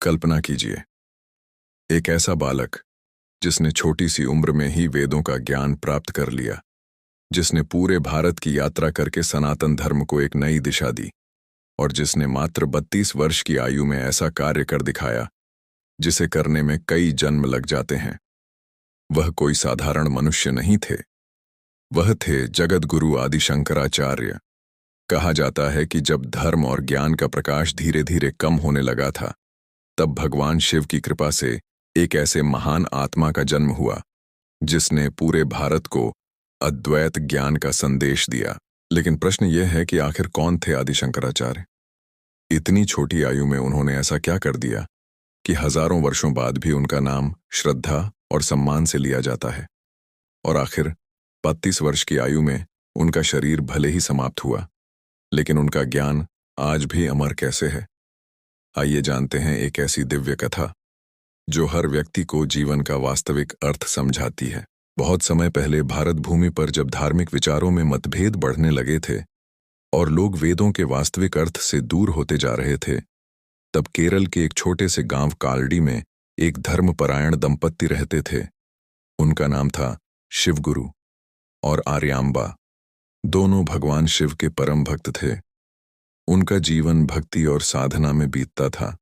कल्पना कीजिए, एक ऐसा बालक जिसने छोटी सी उम्र में ही वेदों का ज्ञान प्राप्त कर लिया, जिसने पूरे भारत की यात्रा करके सनातन धर्म को एक नई दिशा दी और जिसने मात्र 32 वर्ष की आयु में ऐसा कार्य कर दिखाया जिसे करने में कई जन्म लग जाते हैं। वह कोई साधारण मनुष्य नहीं थे, वह थे जगत गुरु आदि शंकराचार्य। कहा जाता है कि जब धर्म और ज्ञान का प्रकाश धीरे धीरे कम होने लगा था, तब भगवान शिव की कृपा से एक ऐसे महान आत्मा का जन्म हुआ जिसने पूरे भारत को अद्वैत ज्ञान का संदेश दिया। लेकिन प्रश्न यह है कि आखिर कौन थे आदि शंकराचार्य? इतनी छोटी आयु में उन्होंने ऐसा क्या कर दिया कि हजारों वर्षों बाद भी उनका नाम श्रद्धा और सम्मान से लिया जाता है? और आखिर 32 वर्ष की आयु में उनका शरीर भले ही समाप्त हुआ, लेकिन उनका ज्ञान आज भी अमर कैसे है? आइए जानते हैं एक ऐसी दिव्य कथा जो हर व्यक्ति को जीवन का वास्तविक अर्थ समझाती है। बहुत समय पहले भारत भूमि पर जब धार्मिक विचारों में मतभेद बढ़ने लगे थे और लोग वेदों के वास्तविक अर्थ से दूर होते जा रहे थे, तब केरल के एक छोटे से गांव कालडी में एक धर्मपरायण दंपत्ति रहते थे। उनका नाम था शिवगुरु और आर्यांबा। दोनों भगवान शिव के परम भक्त थे। उनका जीवन भक्ति और साधना में बीतता था,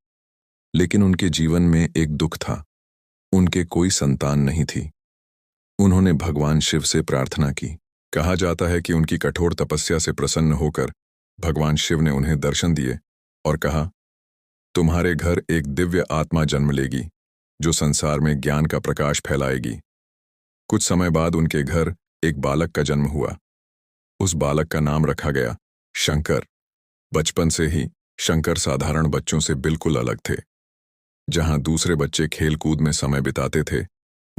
लेकिन उनके जीवन में एक दुख था। उनके कोई संतान नहीं थी। उन्होंने भगवान शिव से प्रार्थना की। कहा जाता है कि उनकी कठोर तपस्या से प्रसन्न होकर भगवान शिव ने उन्हें दर्शन दिए और कहा, तुम्हारे घर एक दिव्य आत्मा जन्म लेगी जो संसार में ज्ञान का प्रकाश फैलाएगी। कुछ समय बाद उनके घर एक बालक का जन्म हुआ। उस बालक का नाम रखा गया शंकर। बचपन से ही शंकर साधारण बच्चों से बिल्कुल अलग थे। जहां दूसरे बच्चे खेल कूद में समय बिताते थे,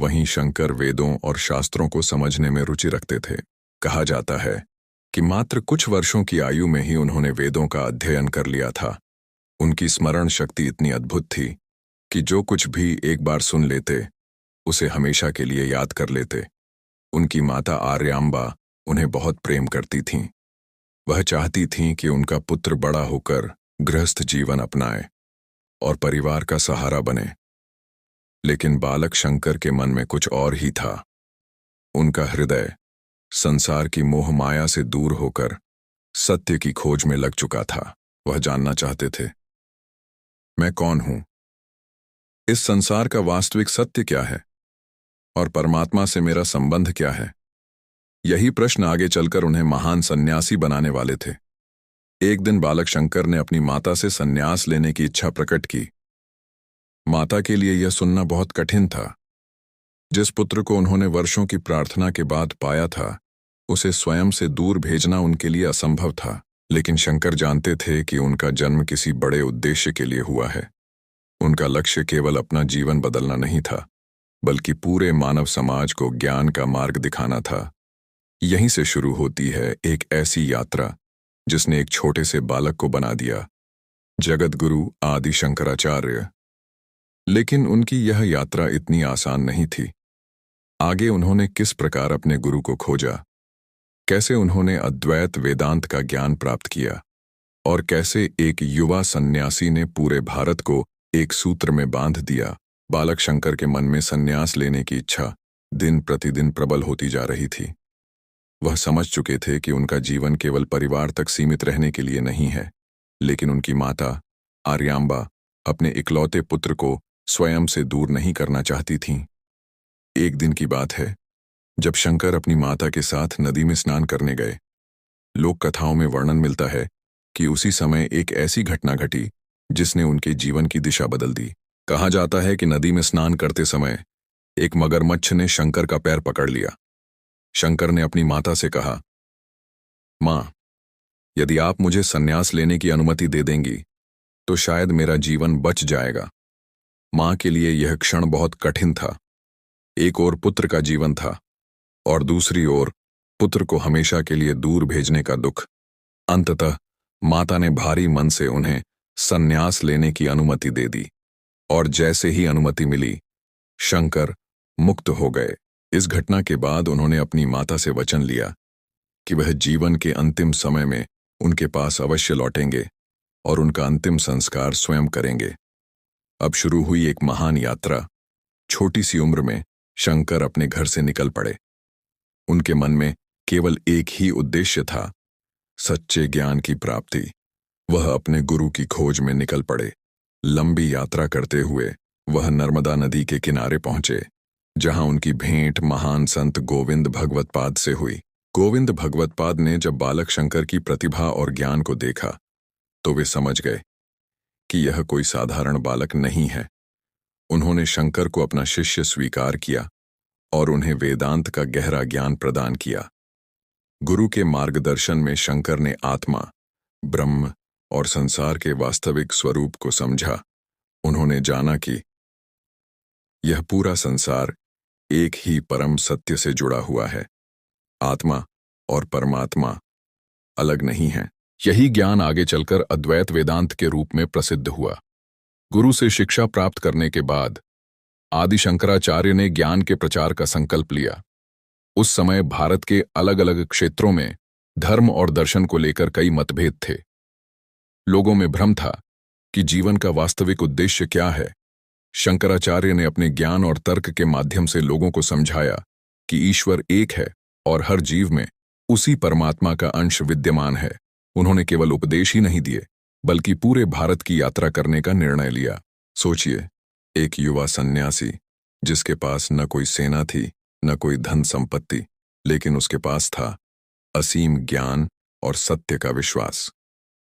वहीं शंकर वेदों और शास्त्रों को समझने में रुचि रखते थे। कहा जाता है कि मात्र कुछ वर्षों की आयु में ही उन्होंने वेदों का अध्ययन कर लिया था। उनकी स्मरण शक्ति इतनी अद्भुत थी कि जो कुछ भी एक बार सुन लेते, उसे हमेशा के लिए याद कर लेते। उनकी माता आर्यांबा उन्हें बहुत प्रेम करती थीं। वह चाहती थीं कि उनका पुत्र बड़ा होकर गृहस्थ जीवन अपनाए और परिवार का सहारा बने। लेकिन बालक शंकर के मन में कुछ और ही था। उनका हृदय संसार की मोह माया से दूर होकर सत्य की खोज में लग चुका था। वह जानना चाहते थे, मैं कौन हूं? इस संसार का वास्तविक सत्य क्या है? और परमात्मा से मेरा संबंध क्या है? यही प्रश्न आगे चलकर उन्हें महान सन्यासी बनाने वाले थे। एक दिन बालक शंकर ने अपनी माता से सन्यास लेने की इच्छा प्रकट की। माता के लिए यह सुनना बहुत कठिन था। जिस पुत्र को उन्होंने वर्षों की प्रार्थना के बाद पाया था, उसे स्वयं से दूर भेजना उनके लिए असंभव था। लेकिन शंकर जानते थे कि उनका जन्म किसी बड़े उद्देश्य के लिए हुआ है। उनका लक्ष्य केवल अपना जीवन बदलना नहीं था, बल्कि पूरे मानव समाज को ज्ञान का मार्ग दिखाना था। यहीं से शुरू होती है एक ऐसी यात्रा जिसने एक छोटे से बालक को बना दिया जगत गुरु आदि शंकराचार्य। लेकिन उनकी यह यात्रा इतनी आसान नहीं थी। आगे उन्होंने किस प्रकार अपने गुरु को खोजा, कैसे उन्होंने अद्वैत वेदांत का ज्ञान प्राप्त किया और कैसे एक युवा सन्यासी ने पूरे भारत को एक सूत्र में बांध दिया। बालक शंकर के मन में सन्यास लेने की इच्छा दिन प्रतिदिन प्रबल होती जा रही थी। वह समझ चुके थे कि उनका जीवन केवल परिवार तक सीमित रहने के लिए नहीं है, लेकिन उनकी माता आर्यांबा अपने इकलौते पुत्र को स्वयं से दूर नहीं करना चाहती थीं। एक दिन की बात है, जब शंकर अपनी माता के साथ नदी में स्नान करने गए। लोक कथाओं में वर्णन मिलता है कि उसी समय एक ऐसी घटना घटी जिसने उनके जीवन की दिशा बदल दी। कहा जाता है कि नदी में स्नान करते समय एक मगरमच्छ ने शंकर का पैर पकड़ लिया। शंकर ने अपनी माता से कहा, माँ, यदि आप मुझे संन्यास लेने की अनुमति दे देंगी तो शायद मेरा जीवन बच जाएगा। माँ के लिए यह क्षण बहुत कठिन था। एक ओर पुत्र का जीवन था और दूसरी ओर पुत्र को हमेशा के लिए दूर भेजने का दुख। अंततः माता ने भारी मन से उन्हें संन्यास लेने की अनुमति दे दी और जैसे ही अनुमति मिली, शंकर मुक्त हो गए। इस घटना के बाद उन्होंने अपनी माता से वचन लिया कि वह जीवन के अंतिम समय में उनके पास अवश्य लौटेंगे और उनका अंतिम संस्कार स्वयं करेंगे। अब शुरू हुई एक महान यात्रा। छोटी सी उम्र में शंकर अपने घर से निकल पड़े। उनके मन में केवल एक ही उद्देश्य था, सच्चे ज्ञान की प्राप्ति। वह अपने गुरु की खोज में निकल पड़े। लंबी यात्रा करते हुए वह नर्मदा नदी के किनारे पहुंचे, जहां उनकी भेंट महान संत गोविंद भगवत्पाद से हुई। गोविंद भगवत्पाद ने जब बालक शंकर की प्रतिभा और ज्ञान को देखा तो वे समझ गए कि यह कोई साधारण बालक नहीं है। उन्होंने शंकर को अपना शिष्य स्वीकार किया और उन्हें वेदांत का गहरा ज्ञान प्रदान किया। गुरु के मार्गदर्शन में शंकर ने आत्मा, ब्रह्म और संसार के वास्तविक स्वरूप को समझा। उन्होंने जाना कि यह पूरा संसार एक ही परम सत्य से जुड़ा हुआ है। आत्मा और परमात्मा अलग नहीं है। यही ज्ञान आगे चलकर अद्वैत वेदांत के रूप में प्रसिद्ध हुआ। गुरु से शिक्षा प्राप्त करने के बाद आदि शंकराचार्य ने ज्ञान के प्रचार का संकल्प लिया। उस समय भारत के अलग अलग क्षेत्रों में धर्म और दर्शन को लेकर कई मतभेद थे। लोगों में भ्रम था कि जीवन का वास्तविक उद्देश्य क्या है। शंकराचार्य ने अपने ज्ञान और तर्क के माध्यम से लोगों को समझाया कि ईश्वर एक है और हर जीव में उसी परमात्मा का अंश विद्यमान है। उन्होंने केवल उपदेश ही नहीं दिए, बल्कि पूरे भारत की यात्रा करने का निर्णय लिया। सोचिए, एक युवा सन्यासी जिसके पास न कोई सेना थी, न कोई धन संपत्ति, लेकिन उसके पास था असीम ज्ञान और सत्य का विश्वास।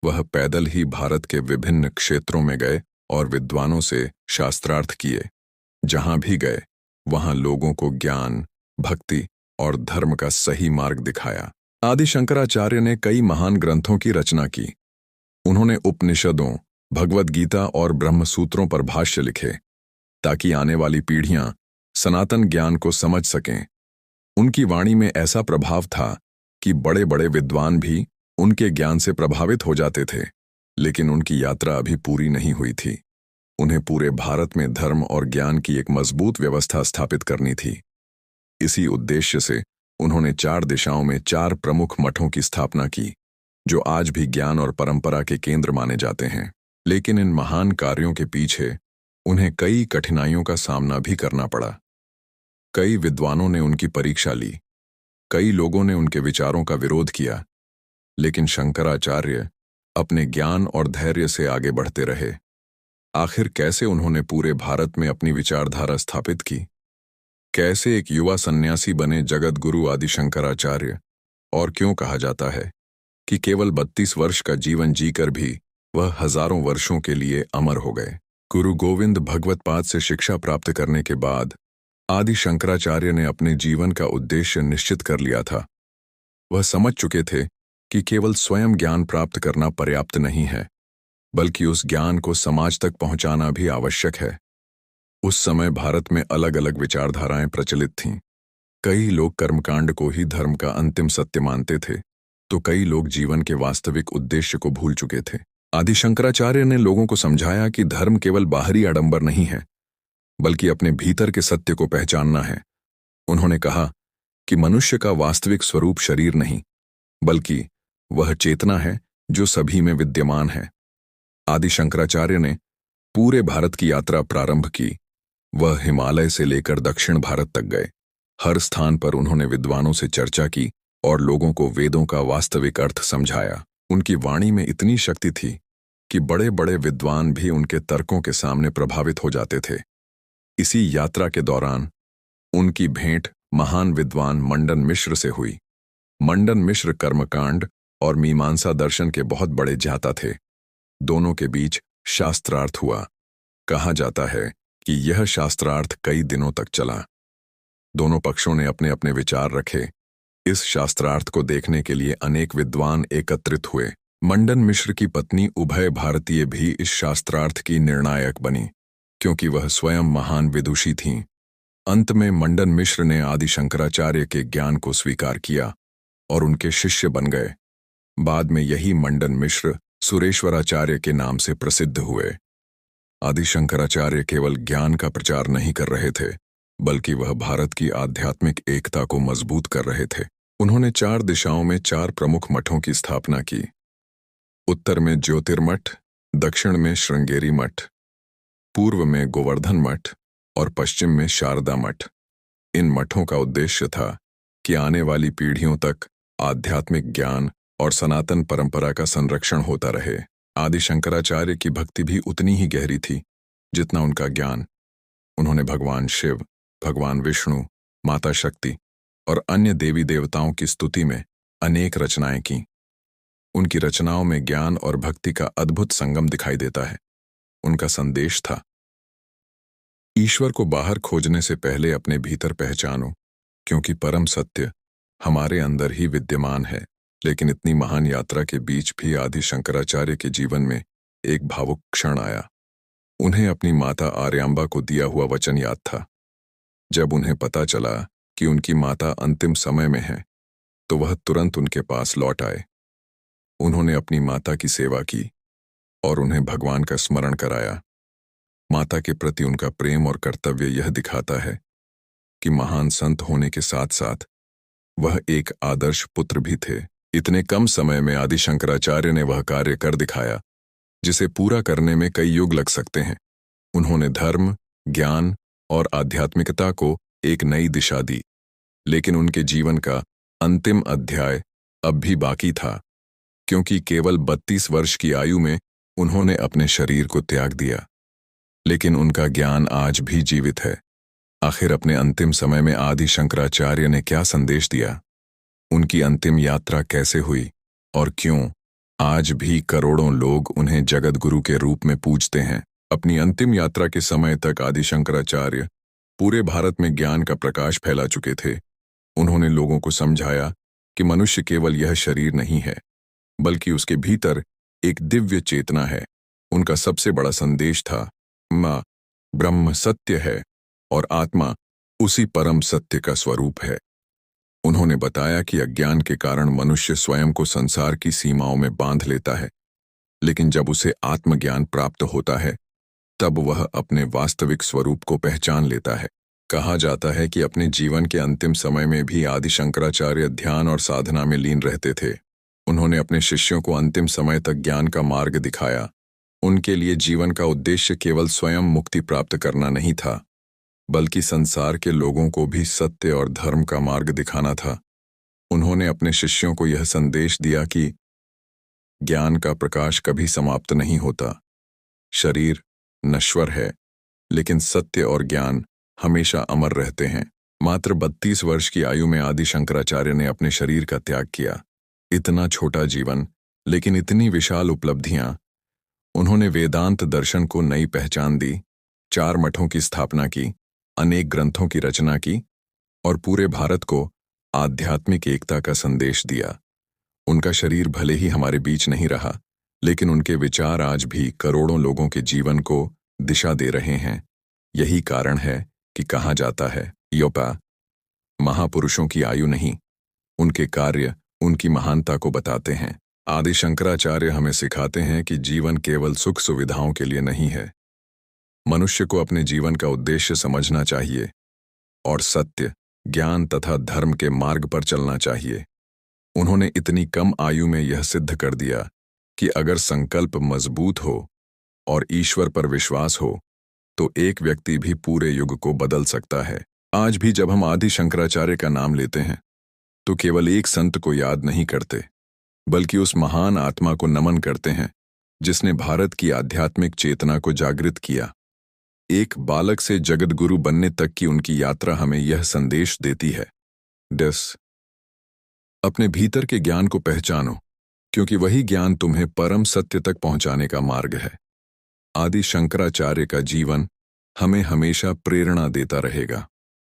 वह पैदल ही भारत के विभिन्न क्षेत्रों में गए और विद्वानों से शास्त्रार्थ किए। जहां भी गए वहां लोगों को ज्ञान, भक्ति और धर्म का सही मार्ग दिखाया। आदि शंकराचार्य ने कई महान ग्रंथों की रचना की। उन्होंने उपनिषदों, भगवद गीता और ब्रह्मसूत्रों पर भाष्य लिखे ताकि आने वाली पीढ़ियां सनातन ज्ञान को समझ सकें। उनकी वाणी में ऐसा प्रभाव था कि बड़े बड़े विद्वान भी उनके ज्ञान से प्रभावित हो जाते थे। लेकिन उनकी यात्रा अभी पूरी नहीं हुई थी। उन्हें पूरे भारत में धर्म और ज्ञान की एक मजबूत व्यवस्था स्थापित करनी थी। इसी उद्देश्य से उन्होंने 4 दिशाओं में 4 प्रमुख मठों की स्थापना की, जो आज भी ज्ञान और परंपरा के केंद्र माने जाते हैं। लेकिन इन महान कार्यों के पीछे उन्हें कई कठिनाइयों का सामना भी करना पड़ा। कई विद्वानों ने उनकी परीक्षा ली, कई लोगों ने उनके विचारों का विरोध किया, लेकिन शंकराचार्य अपने ज्ञान और धैर्य से आगे बढ़ते रहे। आखिर कैसे उन्होंने पूरे भारत में अपनी विचारधारा स्थापित की? कैसे एक युवा सन्यासी बने जगत गुरु आदि शंकराचार्य? और क्यों कहा जाता है कि केवल 32 वर्ष का जीवन जीकर भी वह हजारों वर्षों के लिए अमर हो गए? गुरु गोविंद भगवत्पाद से शिक्षा प्राप्त करने के बाद आदि शंकराचार्य ने अपने जीवन का उद्देश्य निश्चित कर लिया था। वह समझ चुके थे कि केवल स्वयं ज्ञान प्राप्त करना पर्याप्त नहीं है, बल्कि उस ज्ञान को समाज तक पहुंचाना भी आवश्यक है। उस समय भारत में अलग अलग विचारधाराएं प्रचलित थीं। कई लोग कर्मकांड को ही धर्म का अंतिम सत्य मानते थे, तो कई लोग जीवन के वास्तविक उद्देश्य को भूल चुके थे। आदि शंकराचार्य ने लोगों को समझाया कि धर्म केवल बाहरी आडंबर नहीं है, बल्कि अपने भीतर के सत्य को पहचानना है। उन्होंने कहा कि मनुष्य का वास्तविक स्वरूप शरीर नहीं, बल्कि वह चेतना है जो सभी में विद्यमान है। आदि शंकराचार्य ने पूरे भारत की यात्रा प्रारंभ की। वह हिमालय से लेकर दक्षिण भारत तक गए। हर स्थान पर उन्होंने विद्वानों से चर्चा की और लोगों को वेदों का वास्तविक अर्थ समझाया। उनकी वाणी में इतनी शक्ति थी कि बड़े बड़े विद्वान भी उनके तर्कों के सामने प्रभावित हो जाते थे। इसी यात्रा के दौरान उनकी भेंट महान विद्वान मंडन मिश्र से हुई। मंडन मिश्र कर्मकांड और मीमांसा दर्शन के बहुत बड़े ज्ञाता थे। दोनों के बीच शास्त्रार्थ हुआ। कहा जाता है कि यह शास्त्रार्थ कई दिनों तक चला। दोनों पक्षों ने अपने अपने विचार रखे। इस शास्त्रार्थ को देखने के लिए अनेक विद्वान एकत्रित हुए। मंडन मिश्र की पत्नी उभय भारतीय भी इस शास्त्रार्थ की निर्णायक बनी, क्योंकि वह स्वयं महान विदुषी थीं। अंत में मंडन मिश्र ने आदि शंकराचार्य के ज्ञान को स्वीकार किया और उनके शिष्य बन गए। बाद में यही मंडन मिश्र सुरेश्वराचार्य के नाम से प्रसिद्ध हुए। आदि शंकराचार्य केवल ज्ञान का प्रचार नहीं कर रहे थे, बल्कि वह भारत की आध्यात्मिक एकता को मजबूत कर रहे थे। उन्होंने 4 दिशाओं में 4 प्रमुख मठों की स्थापना की। उत्तर में ज्योतिर्मठ, दक्षिण में श्रृंगेरी मठ, पूर्व में गोवर्धन मठ और पश्चिम में शारदा मठ। इन मठों का उद्देश्य था कि आने वाली पीढ़ियों तक आध्यात्मिक ज्ञान और सनातन परंपरा का संरक्षण होता रहे। आदि शंकराचार्य की भक्ति भी उतनी ही गहरी थी जितना उनका ज्ञान। उन्होंने भगवान शिव, भगवान विष्णु, माता शक्ति और अन्य देवी देवताओं की स्तुति में अनेक रचनाएं की। उनकी रचनाओं में ज्ञान और भक्ति का अद्भुत संगम दिखाई देता है। उनका संदेश था, ईश्वर को बाहर खोजने से पहले अपने भीतर पहचानो, क्योंकि परम सत्य हमारे अंदर ही विद्यमान है। लेकिन इतनी महान यात्रा के बीच भी आदि शंकराचार्य के जीवन में एक भावुक क्षण आया। उन्हें अपनी माता आर्यांबा को दिया हुआ वचन याद था। जब उन्हें पता चला कि उनकी माता अंतिम समय में है, तो वह तुरंत उनके पास लौट आए। उन्होंने अपनी माता की सेवा की और उन्हें भगवान का स्मरण कराया। माता के प्रति उनका प्रेम और कर्तव्य यह दिखाता है कि महान संत होने के साथ साथ वह एक आदर्श पुत्र भी थे। इतने कम समय में आदि शंकराचार्य ने वह कार्य कर दिखाया जिसे पूरा करने में कई युग लग सकते हैं। उन्होंने धर्म, ज्ञान और आध्यात्मिकता को एक नई दिशा दी, लेकिन उनके जीवन का अंतिम अध्याय अब भी बाकी था, क्योंकि केवल 32 वर्ष की आयु में उन्होंने अपने शरीर को त्याग दिया। लेकिन उनका ज्ञान आज भी जीवित है। आखिर अपने अंतिम समय में आदि शंकराचार्य ने क्या संदेश दिया? उनकी अंतिम यात्रा कैसे हुई और क्यों आज भी करोड़ों लोग उन्हें जगत गुरु के रूप में पूजते हैं? अपनी अंतिम यात्रा के समय तक आदि शंकराचार्य पूरे भारत में ज्ञान का प्रकाश फैला चुके थे। उन्होंने लोगों को समझाया कि मनुष्य केवल यह शरीर नहीं है, बल्कि उसके भीतर एक दिव्य चेतना है। उनका सबसे बड़ा संदेश था, माँ ब्रह्म सत्य है और आत्मा उसी परम सत्य का स्वरूप है। उन्होंने बताया कि अज्ञान के कारण मनुष्य स्वयं को संसार की सीमाओं में बांध लेता है, लेकिन जब उसे आत्मज्ञान प्राप्त होता है तब वह अपने वास्तविक स्वरूप को पहचान लेता है। कहा जाता है कि अपने जीवन के अंतिम समय में भी आदि शंकराचार्य ध्यान और साधना में लीन रहते थे। उन्होंने अपने शिष्यों को अंतिम समय तक ज्ञान का मार्ग दिखाया। उनके लिए जीवन का उद्देश्य केवल स्वयं मुक्ति प्राप्त करना नहीं था, बल्कि संसार के लोगों को भी सत्य और धर्म का मार्ग दिखाना था। उन्होंने अपने शिष्यों को यह संदेश दिया कि ज्ञान का प्रकाश कभी समाप्त नहीं होता। शरीर नश्वर है, लेकिन सत्य और ज्ञान हमेशा अमर रहते हैं। मात्र 32 वर्ष की आयु में आदि शंकराचार्य ने अपने शरीर का त्याग किया। इतना छोटा जीवन, लेकिन इतनी विशाल उपलब्धियां। उन्होंने वेदांत दर्शन को नई पहचान दी, 4 मठों की स्थापना की, अनेक ग्रंथों की रचना की और पूरे भारत को आध्यात्मिक एकता का संदेश दिया। उनका शरीर भले ही हमारे बीच नहीं रहा, लेकिन उनके विचार आज भी करोड़ों लोगों के जीवन को दिशा दे रहे हैं। यही कारण है कि कहा जाता है, योपा महापुरुषों की आयु नहीं, उनके कार्य उनकी महानता को बताते हैं। आदि शंकराचार्य हमें सिखाते हैं कि जीवन केवल सुख सुविधाओं के लिए नहीं है। मनुष्य को अपने जीवन का उद्देश्य समझना चाहिए और सत्य, ज्ञान तथा धर्म के मार्ग पर चलना चाहिए। उन्होंने इतनी कम आयु में यह सिद्ध कर दिया कि अगर संकल्प मजबूत हो और ईश्वर पर विश्वास हो, तो एक व्यक्ति भी पूरे युग को बदल सकता है। आज भी जब हम आदि शंकराचार्य का नाम लेते हैं, तो केवल एक संत को याद नहीं करते, बल्कि उस महान आत्मा को नमन करते हैं जिसने भारत की आध्यात्मिक चेतना को जागृत किया। एक बालक से जगत गुरु बनने तक की उनकी यात्रा हमें यह संदेश देती है, अपने भीतर के ज्ञान को पहचानो, क्योंकि वही ज्ञान तुम्हें परम सत्य तक पहुंचाने का मार्ग है। आदि शंकराचार्य का जीवन हमें हमेशा प्रेरणा देता रहेगा।